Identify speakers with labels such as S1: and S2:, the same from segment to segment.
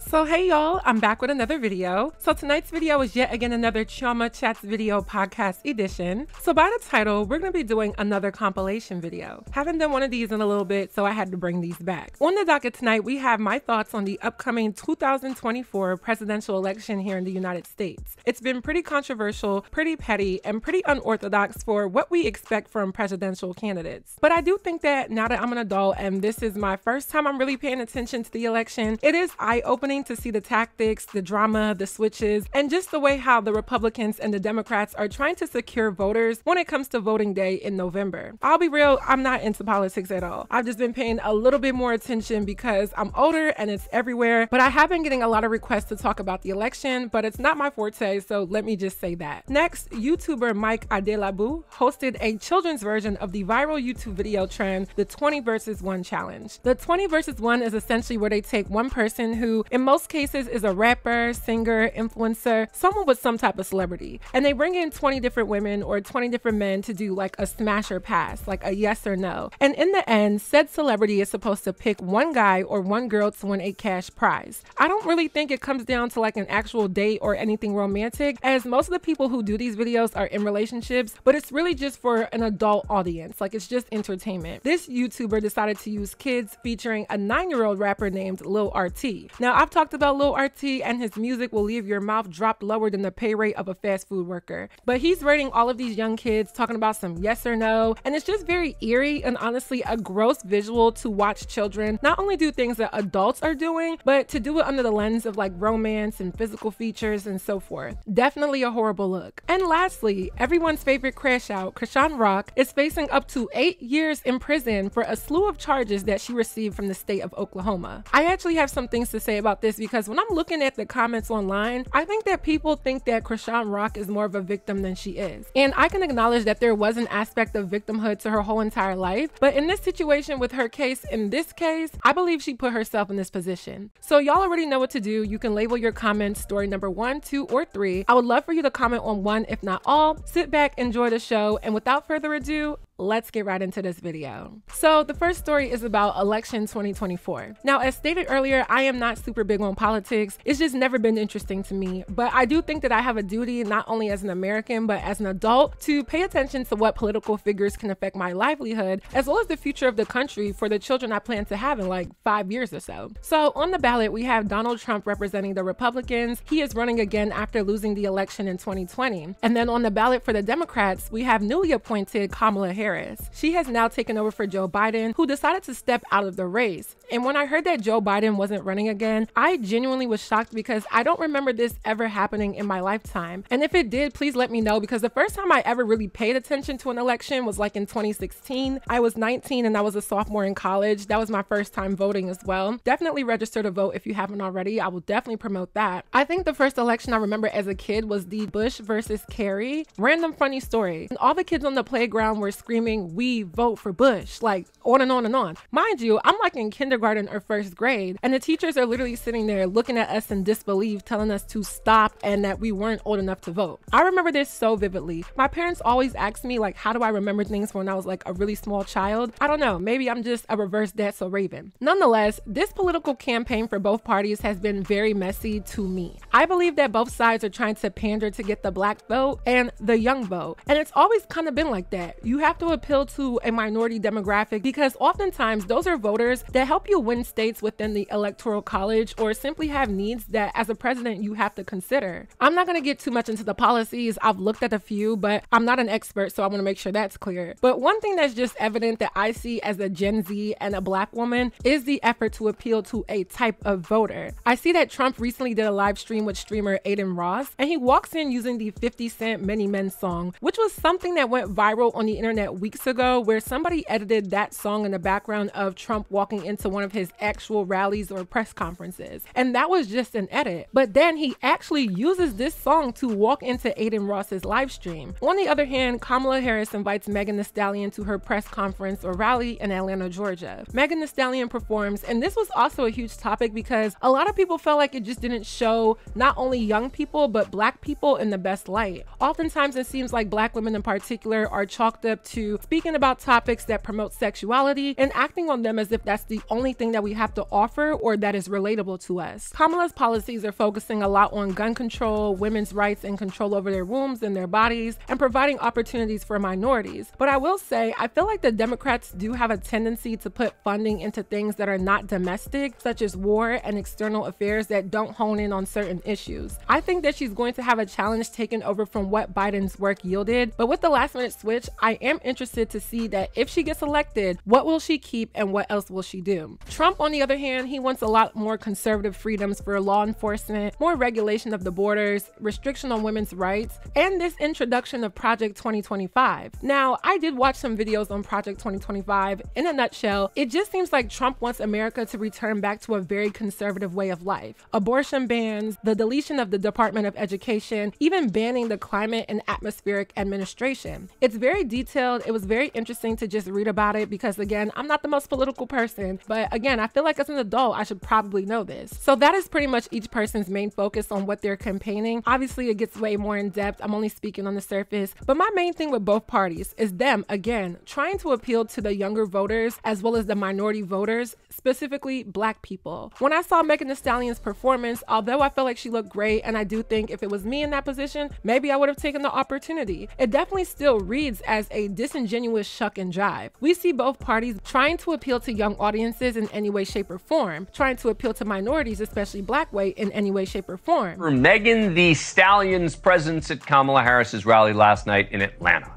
S1: So hey y'all, I'm back with another video. So tonight's video is yet again another Chioma Chats video podcast edition. So by the title, we're going to be doing another compilation video. Haven't done one of these in a little bit, so I had to bring these back. On the docket tonight, we have my thoughts on the upcoming 2024 presidential election here in the United States. It's been pretty controversial, pretty petty, and pretty unorthodox for what we expect from presidential candidates. But I do think that now that I'm an adult and this is my first time I'm really paying attention to the election, it is eye-opening to see the tactics, the drama, the switches, and just the way how the Republicans and the Democrats are trying to secure voters when it comes to voting day in November. I'll be real, I'm not into politics at all. I've just been paying a little bit more attention because I'm older and it's everywhere, but I have been getting a lot of requests to talk about the election, but it's not my forte, so let me just say that. Next, YouTuber Mike Adebolu hosted a children's version of the viral YouTube video trend, the 20 versus 1 challenge. The 20 versus 1 is essentially where they take one person who, in most cases, is a rapper, singer, influencer, someone with some type of celebrity, and they bring in 20 different women or 20 different men to do like a smash or pass, like a yes or no. And in the end, said celebrity is supposed to pick one guy or one girl to win a cash prize. I don't really think it comes down to like an actual date or anything romantic, as most of the people who do these videos are in relationships, but it's really just for an adult audience, like it's just entertainment. This YouTuber decided to use kids featuring a 9-year-old rapper named Lil RT. Now, I've talked about Lil RT, and his music will leave your mouth dropped lower than the pay rate of a fast food worker. But he's rating all of these young kids, talking about some yes or no, and it's just very eerie and honestly a gross visual to watch children not only do things that adults are doing, but to do it under the lens of like romance and physical features and so forth. Definitely a horrible look. And lastly, everyone's favorite crash out, Chrisean Rock, is facing up to 8 years in prison for a slew of charges that she received from the state of Oklahoma. I actually have some things to say about this because when I'm looking at the comments online, I think that people think that Chrisean Rock is more of a victim than she is. And I can acknowledge that there was an aspect of victimhood to her whole entire life, but in this situation with her case, in this case, I believe she put herself in this position. So y'all already know what to do. You can label your comments story number 1, 2, or 3. I would love for you to comment on one, if not all. Sit back, enjoy the show, and without further ado, let's get right into this video. So the first story is about election 2024. Now, as stated earlier, I am not super big on politics. It's just never been interesting to me, but I do think that I have a duty, not only as an American, but as an adult, to pay attention to what political figures can affect my livelihood, as well as the future of the country for the children I plan to have in like 5 years or so. So on the ballot, we have Donald Trump representing the Republicans. He is running again after losing the election in 2020. And then on the ballot for the Democrats, we have newly appointed Kamala Harris. She has now taken over for Joe Biden, who decided to step out of the race. And when I heard that Joe Biden wasn't running again, I genuinely was shocked because I don't remember this ever happening in my lifetime. And if it did, please let me know, because the first time I ever really paid attention to an election was like in 2016. I was 19 and I was a sophomore in college. That was my first time voting as well. Definitely register to vote if you haven't already. I will definitely promote that. I think the first election I remember as a kid was the Bush versus Kerry. Random funny story. And all the kids on the playground were screaming, "We vote for Bush," like on and on and on. Mind you, I'm like in kindergarten or first grade, and the teachers are literally sitting there looking at us in disbelief, telling us to stop and that we weren't old enough to vote. I remember this so vividly. My parents always asked me like, how do I remember things when I was like a really small child? I don't know, maybe I'm just a reverse That's So Raven. Nonetheless, this political campaign for both parties has been very messy to me. I believe that both sides are trying to pander to get the black vote and the young vote, and it's always kind of been like that. You have to appeal to a minority demographic because oftentimes those are voters that help you win states within the electoral college or simply have needs that as a president you have to consider. I'm not going to get too much into the policies. I've looked at a few, but I'm not an expert, so I want to make sure that's clear. But one thing that's just evident that I see as a Gen Z and a black woman is the effort to appeal to a type of voter. I see that Trump recently did a live stream with streamer Adin Ross, and he walks in using the 50 Cent Many Men song, which was something that went viral on the internet weeks ago, where somebody edited that song in the background of Trump walking into one of his actual rallies or press conferences. And that was just an edit. But then he actually uses this song to walk into Adin Ross's live stream. On the other hand, Kamala Harris invites Megan Thee Stallion to her press conference or rally in Atlanta, Georgia. Megan Thee Stallion performs, and this was also a huge topic because a lot of people felt like it just didn't show not only young people, but black people in the best light. Oftentimes it seems like black women in particular are chalked up to to speaking about topics that promote sexuality and acting on them as if that's the only thing that we have to offer or that is relatable to us. Kamala's policies are focusing a lot on gun control, women's rights and control over their wombs and their bodies, and providing opportunities for minorities. But I will say, I feel like the Democrats do have a tendency to put funding into things that are not domestic, such as war and external affairs that don't hone in on certain issues. I think that she's going to have a challenge taken over from what Biden's work yielded, but with the last minute switch, I am interested to see that if she gets elected, what will she keep and what else will she do? Trump, on the other hand, he wants a lot more conservative freedoms for law enforcement, more regulation of the borders, restriction on women's rights, and this introduction of Project 2025. Now, I did watch some videos on Project 2025. In a nutshell, it just seems like Trump wants America to return back to a very conservative way of life. Abortion bans, the deletion of the Department of Education, even banning the Climate and Atmospheric Administration. It's very detailed. It was very interesting to just read about it because, again, I'm not the most political person, but again, I feel like as an adult, I should probably know this. So that is pretty much each person's main focus on what they're campaigning. Obviously, it gets way more in depth. I'm only speaking on the surface, but my main thing with both parties is them, again, trying to appeal to the younger voters as well as the minority voters, specifically Black people. When I saw Megan Thee Stallion's performance, although I felt like she looked great, and I do think if it was me in that position, maybe I would have taken the opportunity, it definitely still reads as a disingenuous shuck and jive. We see both parties trying to appeal to young audiences in any way, shape, or form, trying to appeal to minorities, especially Black way, in any way, shape, or form.
S2: For Megan Thee Stallion's presence at Kamala Harris's rally last night in Atlanta.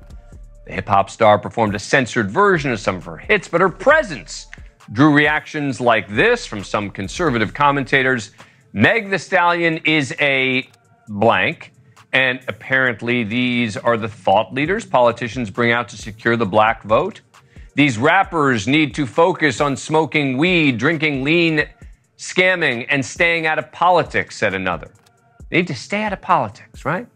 S2: The hip-hop star performed a censored version of some of her hits, but her presence drew reactions like this from some conservative commentators. Meg Thee Stallion is a blank, and apparently these are the thought leaders politicians bring out to secure the Black vote. These rappers need to focus on smoking weed, drinking lean, scamming, and staying out of politics, said another. They need to stay out of politics, right?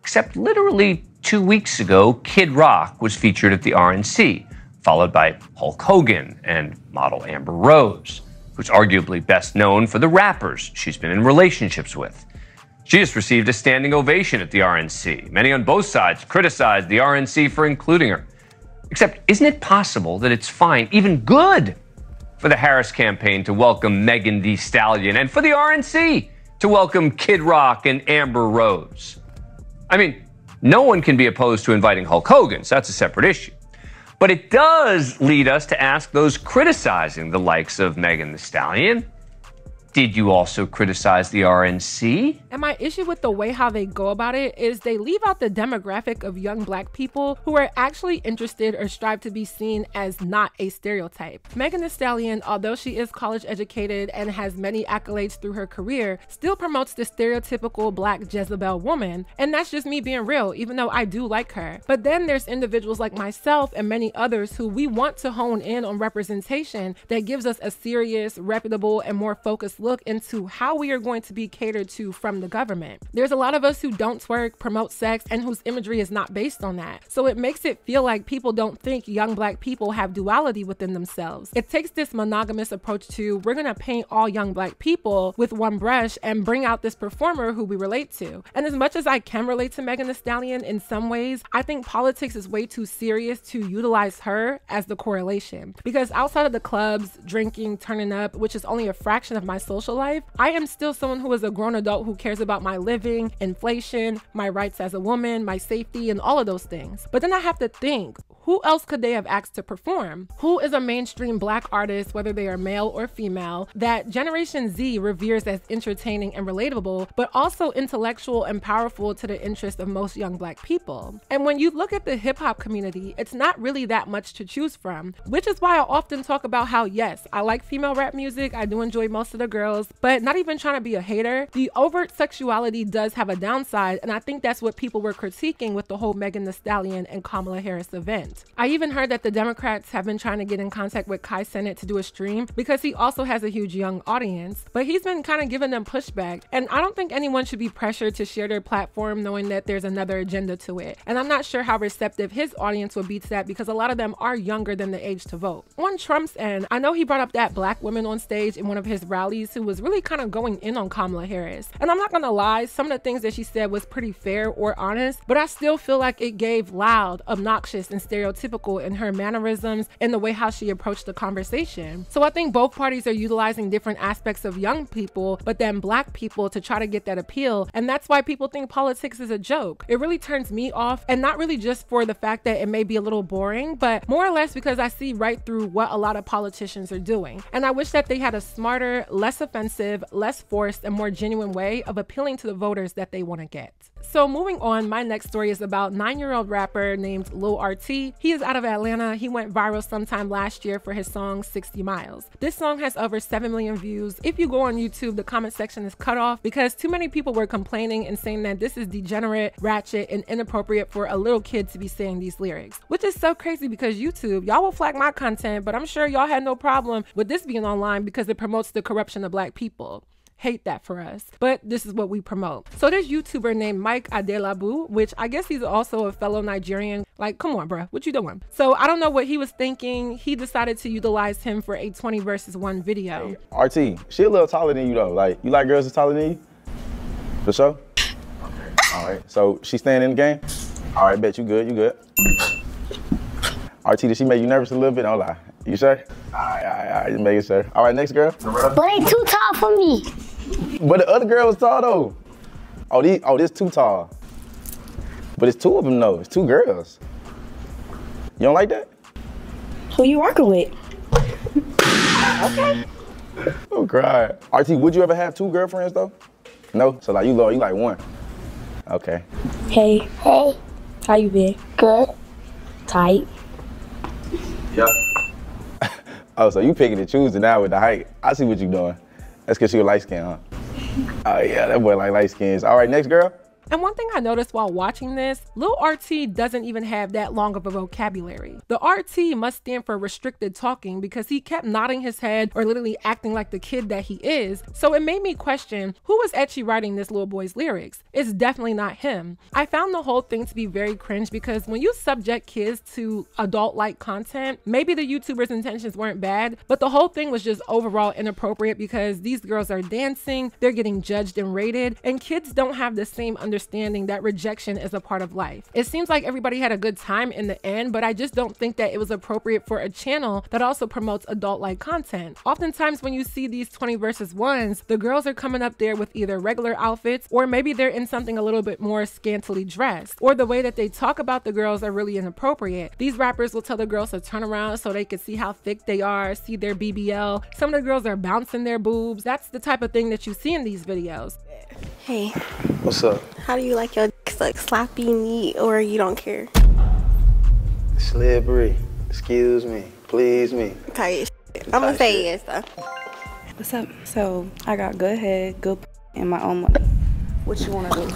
S2: Except literally 2 weeks ago, Kid Rock was featured at the RNC, followed by Hulk Hogan and model Amber Rose, who's arguably best known for the rappers she's been in relationships with. She just received a standing ovation at the RNC. Many on both sides criticized the RNC for including her. Except, isn't it possible that it's fine, even good, for the Harris campaign to welcome Megan Thee Stallion and for the RNC to welcome Kid Rock and Amber Rose? I mean, no one can be opposed to inviting Hulk Hogan, so that's a separate issue. But it does lead us to ask those criticizing the likes of Megan Thee Stallion, did you also criticize the RNC?
S1: And my issue with the way how they go about it is they leave out the demographic of young Black people who are actually interested or strive to be seen as not a stereotype. Megan Thee Stallion, although she is college educated and has many accolades through her career, still promotes the stereotypical Black Jezebel woman. And that's just me being real, even though I do like her. But then there's individuals like myself and many others who we want to hone in on representation that gives us a serious, reputable, and more focused look into how we are going to be catered to from the government. There's a lot of us who don't twerk, promote sex, and whose imagery is not based on that. So it makes it feel like people don't think young Black people have duality within themselves. It takes this monogamous approach to, we're gonna paint all young Black people with one brush and bring out this performer who we relate to. And as much as I can relate to Megan Thee Stallion in some ways, I think politics is way too serious to utilize her as the correlation. Because outside of the clubs, drinking, turning up, which is only a fraction of my social life, I am still someone who is a grown adult who cares about my living, inflation, my rights as a woman, my safety, and all of those things. But then I have to think, who else could they have asked to perform? Who is a mainstream Black artist, whether they are male or female, that Generation Z reveres as entertaining and relatable, but also intellectual and powerful to the interest of most young Black people? And when you look at the hip hop community, it's not really that much to choose from, which is why I often talk about how, yes, I like female rap music, I do enjoy most of the girls, but not even trying to be a hater, the overt sexuality does have a downside, and I think that's what people were critiquing with the whole Megan Thee Stallion and Kamala Harris event. I even heard that the Democrats have been trying to get in contact with Kai Cenat to do a stream because he also has a huge young audience, but he's been kind of giving them pushback, and I don't think anyone should be pressured to share their platform knowing that there's another agenda to it. And I'm not sure how receptive his audience would be to that because a lot of them are younger than the age to vote. On Trump's end, I know he brought up that Black woman on stage in one of his rallies who was really kind of going in on Kamala Harris. And I'm not gonna lie, some of the things that she said was pretty fair or honest, but I still feel like it gave loud, obnoxious, and stereotypical stereotypical in her mannerisms and the way how she approached the conversation. So I think both parties are utilizing different aspects of young people, but then black people to try to get that appeal. And that's why people think politics is a joke. It really turns me off, and not really just for the fact that it may be a little boring, but more or less because I see right through what a lot of politicians are doing. And I wish that they had a smarter, less offensive, less forced, and more genuine way of appealing to the voters that they want to get. So moving on, my next story is about 9-year-old rapper named Lil RT. He is out of Atlanta. He went viral sometime last year for his song 60 Miles. This song has over 7 million views. If you go on YouTube, the comment section is cut off because too many people were complaining and saying that this is degenerate, ratchet, and inappropriate for a little kid to be saying these lyrics, which is so crazy because YouTube, y'all will flag my content, but I'm sure y'all had no problem with this being online because it promotes the corruption of black people. Hate that for us, but this is what we promote. So this YouTuber named Mike Adebolu, which I guess he's also a fellow Nigerian. Like, come on, bruh, what you doing? So I don't know what he was thinking. He decided to utilize him for a 20 versus 1 video.
S3: Hey, RT, she a little taller than you though. Like, you like girls that's taller than you? For sure? All right, so she staying in the game? All right, bet you good, you good. RT, did she make you nervous a little bit? Don't lie. You sure? All right, just making sure. All right, next girl.
S4: But they too tall for me.
S3: But the other girl was tall though. Oh, this too tall. But it's 2 of them though. It's 2 girls. You don't like that?
S5: Who you working with?
S4: Okay.
S3: Oh, cry. RT, would you ever have 2 girlfriends though? No? So like you like 1. Okay.
S5: Hey.
S4: Hey.
S5: How you been?
S4: Good.
S5: Tight.
S3: Yeah. Oh, so you picking and choosing now with the height. I see what you doing. That's because you're light skin, huh? Oh yeah, that boy like light skins. All right, next girl.
S1: And one thing I noticed while watching this, Lil RT doesn't even have that long of a vocabulary. The RT must stand for restricted talking because he kept nodding his head or literally acting like the kid that he is. So it made me question, who was actually writing this little boy's lyrics? It's definitely not him. I found the whole thing to be very cringe because when you subject kids to adult-like content, maybe the YouTuber's intentions weren't bad, but the whole thing was just overall inappropriate because these girls are dancing, they're getting judged and rated, and kids don't have the same understanding that rejection is a part of life. It seems like everybody had a good time in the end, but I just don't think that it was appropriate for a channel that also promotes adult-like content. Oftentimes when you see these 20 versus 1s, the girls are coming up there with either regular outfits or maybe they're in something a little bit more scantily dressed, or the way that they talk about the girls are really inappropriate. These rappers will tell the girls to turn around so they can see how thick they are, see their BBL. Some of the girls are bouncing their boobs. That's the type of thing that you see in these videos.
S6: Hey.
S3: What's up?
S6: How do you like your dicks, like sloppy, neat, or you don't care?
S3: Slippery. Excuse me. Please me.
S6: Okay, I'm gonna say yes though.
S5: What's up? So I got good head, good and my own money. What you wanna do?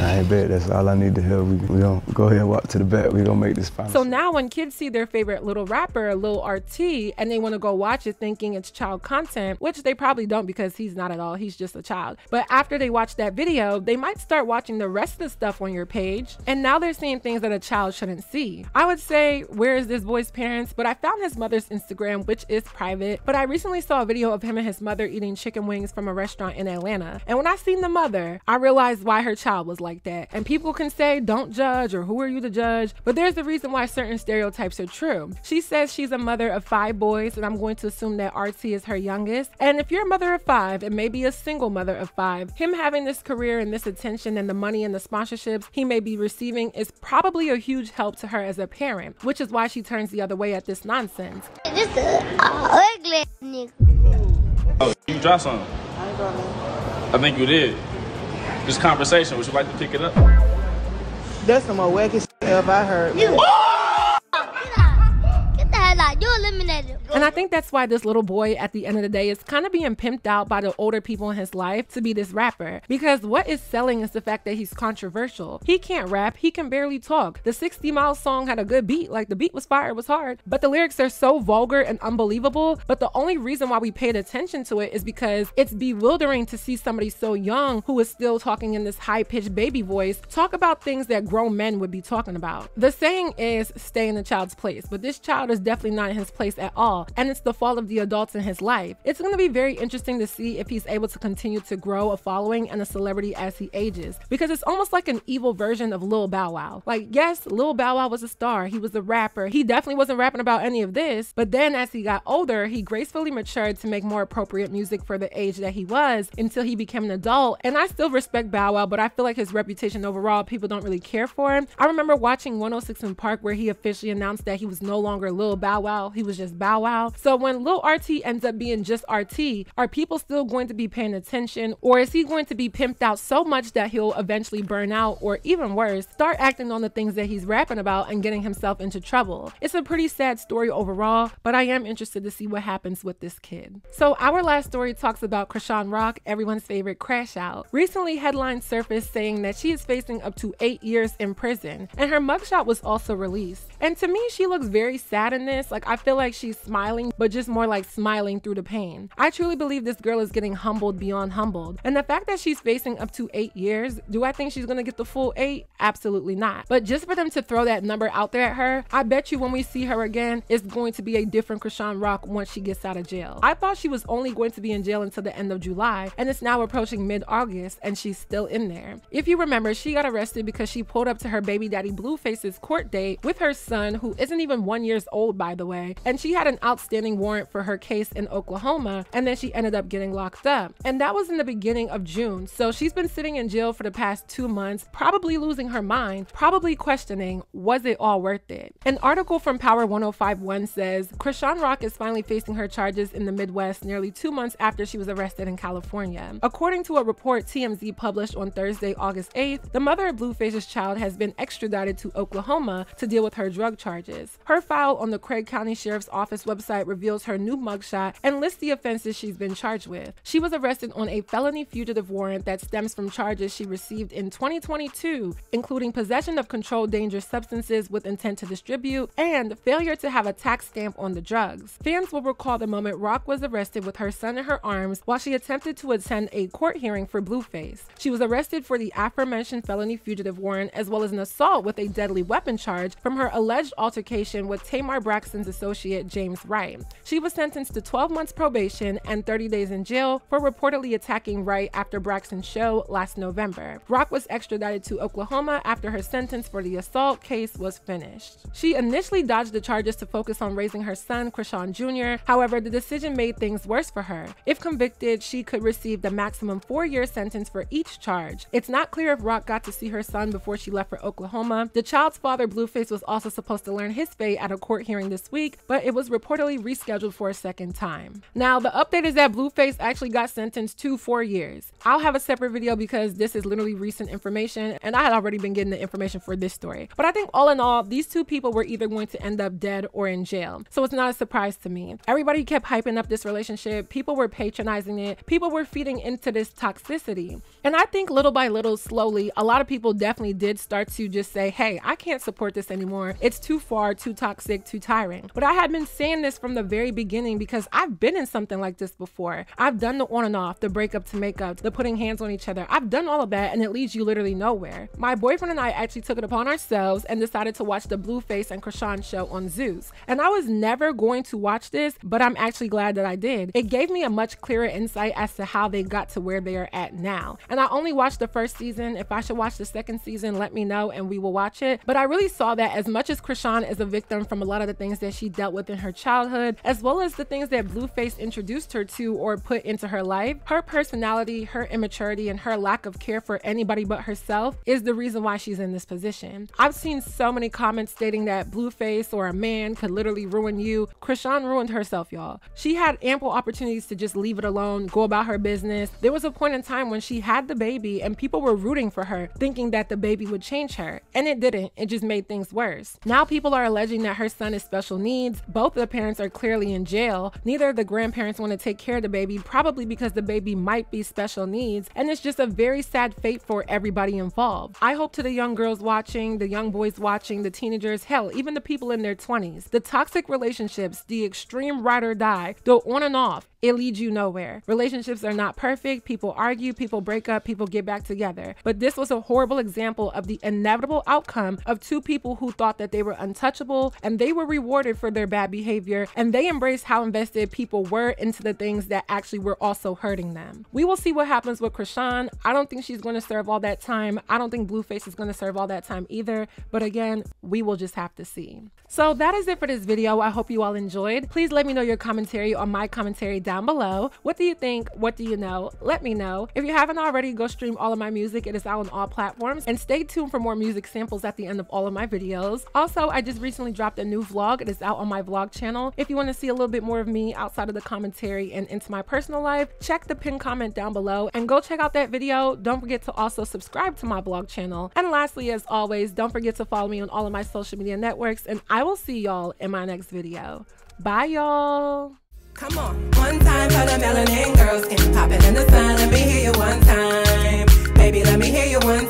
S7: I bet that's all I need to hear. We gonna go ahead and walk to the back. We gonna make this final.
S1: So now when kids see their favorite little rapper, Lil RT, and they want to go watch it thinking it's child content, which they probably don't because he's not at all, he's just a child. But after they watch that video, they might start watching the rest of the stuff on your page, and now they're seeing things that a child shouldn't see. I would say, where is this boy's parents? But I found his mother's Instagram, which is private, but I recently saw a video of him and his mother eating chicken wings from a restaurant in Atlanta. And when I seen the mother, I realized why her child was like that. And people can say, don't judge, or who are you to judge? But there's a reason why certain stereotypes are true. She says she's a mother of 5 boys, and I'm going to assume that RT is her youngest. And if you're a mother of 5 and maybe a single mother of 5, him having this career and this attention and the money and the sponsorships he may be receiving is probably a huge help to her as a parent, which is why she turns the other way at this nonsense.
S4: This is ugly nigga.
S8: Oh, you dropped something?
S6: I ain't doing that.
S8: I think you did. This conversation, would you like to pick it up?
S9: That's some more wacky shit ever I heard.
S4: You. Get the hell out. You eliminated.
S1: And I think that's why this little boy at the end of the day is kind of being pimped out by the older people in his life to be this rapper. Because what is selling is the fact that he's controversial. He can't rap, he can barely talk. The 60 Miles song had a good beat, like the beat was fire, it was hard. But the lyrics are so vulgar and unbelievable. But the only reason why we paid attention to it is because it's bewildering to see somebody so young who is still talking in this high-pitched baby voice talk about things that grown men would be talking about. The saying is stay in the child's place, but this child is definitely not in his place at at all, and it's the fault of the adults in his life. It's going to be very interesting to see if he's able to continue to grow a following and a celebrity as he ages, because it's almost like an evil version of Lil Bow Wow. Like, yes, Lil Bow Wow was a star, he was a rapper, he definitely wasn't rapping about any of this, but then as he got older, he gracefully matured to make more appropriate music for the age that he was until he became an adult. And I still respect Bow Wow, but I feel like his reputation overall, people don't really care for him. I remember watching 106 in Park where he officially announced that he was no longer Lil Bow Wow, he was just Bow Wow. So when Lil RT ends up being just RT, are people still going to be paying attention, or is he going to be pimped out so much that he'll eventually burn out, or even worse, start acting on the things that he's rapping about and getting himself into trouble? It's a pretty sad story overall, but I am interested to see what happens with this kid. So our last story talks about Chrisean Rock, everyone's favorite crash out. Recently, headlines surfaced saying that she is facing up to 8 years in prison, and her mugshot was also released. And to me, she looks very sad in this. Like, I feel like she's smiling, but just more like smiling through the pain. I truly believe this girl is getting humbled beyond humbled. And the fact that she's facing up to 8 years, do I think she's gonna get the full 8? Absolutely not. But just for them to throw that number out there at her, I bet you when we see her again, it's going to be a different Chrisean Rock once she gets out of jail. I thought she was only going to be in jail until the end of July, and it's now approaching mid-August, and she's still in there. If you remember, she got arrested because she pulled up to her baby daddy Blueface's court date with her son, who isn't even 1 year old, by the way, and she had an outstanding warrant for her case in Oklahoma, and then she ended up getting locked up. And that was in the beginning of June, so she's been sitting in jail for the past 2 months, probably losing her mind, probably questioning, was it all worth it? An article from Power 1051 says, Chrisean Rock is finally facing her charges in the Midwest nearly 2 months after she was arrested in California. According to a report TMZ published on Thursday, August 8th, the mother of Blueface's child has been extradited to Oklahoma to deal with her drug charges. Her file on the Craig County Sheriff's Office website reveals her new mugshot and lists the offenses she's been charged with. She was arrested on a felony fugitive warrant that stems from charges she received in 2022, including possession of controlled dangerous substances with intent to distribute and failure to have a tax stamp on the drugs. Fans will recall the moment Rock was arrested with her son in her arms while she attempted to attend a court hearing for Blueface. She was arrested for the aforementioned felony fugitive warrant as well as an assault with a deadly weapon charge from her alleged altercation with Tamar Braxton's associate James Wright. She was sentenced to 12 months probation and 30 days in jail for reportedly attacking Wright after Braxton's show last November. Rock was extradited to Oklahoma after her sentence for the assault case was finished. She initially dodged the charges to focus on raising her son, Chrisean Jr. However, the decision made things worse for her. If convicted, she could receive the maximum 4-year sentence for each charge. It's not clear if Rock got to see her son before she left for Oklahoma. The child's father, Blueface, was also supposed to learn his fate at a court hearing this week, but it was reportedly rescheduled for a second time. Now, the update is that Blueface actually got sentenced to 4 years. I'll have a separate video because this is literally recent information, and I had already been getting the information for this story. But I think all in all, these two people were either going to end up dead or in jail. So it's not a surprise to me. Everybody kept hyping up this relationship. People were patronizing it. People were feeding into this toxicity. And I think little by little, slowly, a lot of people definitely did start to just say, hey, I can't support this anymore. It's too far, too toxic, too tiring. But I had been saying this from the very beginning because I've been in something like this before. I've done the on and off, the breakup to makeup, the putting hands on each other. I've done all of that and it leads you literally nowhere. My boyfriend and I actually took it upon ourselves and decided to watch the Blueface and Chrisean show on Zeus. And I was never going to watch this, but I'm actually glad that I did. It gave me a much clearer insight as to how they got to where they are at now. And I only watched the first season. If I should watch the second season, let me know and we will watch it. But I really saw that as much as Chrisean is a victim from a lot of the things that she dealt with in her childhood, as well as the things that Blueface introduced her to or put into her life, her personality, her immaturity, and her lack of care for anybody but herself is the reason why she's in this position. I've seen so many comments stating that Blueface or a man could literally ruin you. Chrisean ruined herself, y'all. She had ample opportunities to just leave it alone, go about her business. There was a point in time when she had the baby and people were rooting for her, thinking that the baby would change her, and it didn't. It just made things worse. Now people are alleging that her son is special needs. Both of the parents are clearly in jail. Neither of the grandparents want to take care of the baby, probably because the baby might be special needs, and it's just a very sad fate for everybody involved. I hope to the young girls watching, the young boys watching, the teenagers, hell, even the people in their 20s, the toxic relationships, the extreme ride or die, the on and off, it leads you nowhere. Relationships are not perfect. People argue, people break up, people get back together. But this was a horrible example of the inevitable outcome of two people who thought that they were untouchable and they were rewarded for their bad behavior, and they embraced how invested people were into the things that actually were also hurting them. We will see what happens with Chrisean. I don't think she's going to serve all that time. I don't think Blueface is going to serve all that time either, but again, we will just have to see. So that is it for this video. I hope you all enjoyed. Please let me know your commentary on my commentary down below. What do you think? What do you know? Let me know. If you haven't already, go stream all of my music. It is out on all platforms, and stay tuned for more music samples at the end of all of my videos. Also, I just recently dropped a new vlog. It is out on my vlog channel. If you want to see a little bit more of me outside of the commentary and into my personal life, check the pinned comment down below and go check out that video. Don't forget to also subscribe to my vlog channel. And lastly, as always, don't forget to follow me on all of my social media networks, and I will see y'all in my next video. Bye, y'all.
S10: Come on, one time for the melanin girls, can pop it in the sun. Let me hear you one time, baby. Let me hear you one time.